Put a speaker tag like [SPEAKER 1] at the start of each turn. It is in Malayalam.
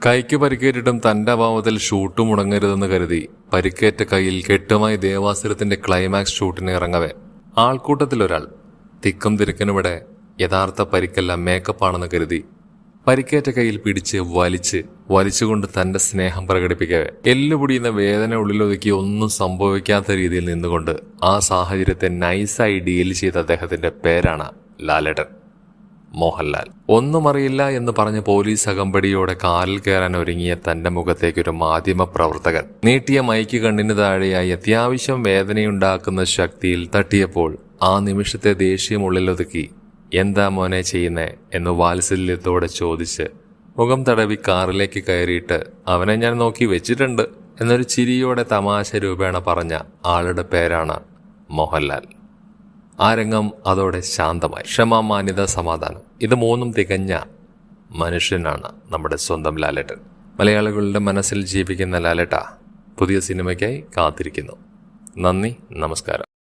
[SPEAKER 1] കൈക്ക് പരിക്കേറ്റിട്ടും തന്റെ അഭാവത്തിൽ ഷൂട്ട് മുടങ്ങരുതെന്ന് കരുതി പരിക്കേറ്റ കൈയിൽ കെട്ടുമായി ദേവാസുരത്തിന്റെ ക്ലൈമാക്സ് ഷൂട്ടിന് ഇറങ്ങവേ ആൾക്കൂട്ടത്തിലൊരാൾ തിക്കും തിരക്കിനുമിടെ യഥാർത്ഥ പരിക്കല്ല മേക്കപ്പാണെന്ന് കരുതി പരിക്കേറ്റ കൈയിൽ പിടിച്ച് വലിച്ചുകൊണ്ട് തന്റെ സ്നേഹം പ്രകടിപ്പിക്കവേ എല്ലുപൊടിയുന്ന വേദന ഉള്ളിലൊതുക്കി ഒന്നും സംഭവിക്കാത്ത രീതിയിൽ നിന്നുകൊണ്ട് ആ സാഹചര്യത്തെ നൈസായി ഡീൽ ചെയ്ത അദ്ദേഹത്തിന്റെ പേരാണ് ലാലേട്ടൻ മോഹൻലാൽ. ഒന്നും അറിയില്ല എന്ന് പറഞ്ഞ് പോലീസ് അകമ്പടിയോടെ കാറിൽ കയറാൻ ഒരുങ്ങിയ തന്റെ മുഖത്തേക്കൊരു മാധ്യമ പ്രവർത്തകൻ നീട്ടിയ മൈക്ക് കണ്ണിന് താഴെയായി അത്യാവശ്യം വേദനയുണ്ടാക്കുന്ന ശക്തിയിൽ തട്ടിയപ്പോൾ ആ നിമിഷത്തെ ദേഷ്യം ഉള്ളിലൊതുക്കി എന്താ മോനെ ചെയ്യുന്നേ എന്ന് വാത്സല്യത്തോടെ ചോദിച്ച് മുഖം തടവി കാറിലേക്ക് കയറിയിട്ട് അവനെ ഞാൻ നോക്കി വെച്ചിട്ടുണ്ട് എന്നൊരു ചിരിയോടെ തമാശ രൂപേണ പറഞ്ഞ ആളുടെ പേരാണ് മോഹൻലാൽ. ആ രംഗം അതോടെ ശാന്തമായി. ക്ഷമ, മാന്യത, സമാധാനം, ഇത് മൂന്നും തികഞ്ഞ മനുഷ്യനാണ് നമ്മുടെ സ്വന്തം ലാലേട്ടൻ. മലയാളികളുടെ മനസ്സിൽ ജീവിക്കുന്ന ലാലേട്ട പുതിയ സിനിമയ്ക്കായി കാത്തിരിക്കുന്നു. നന്ദി, നമസ്കാരം.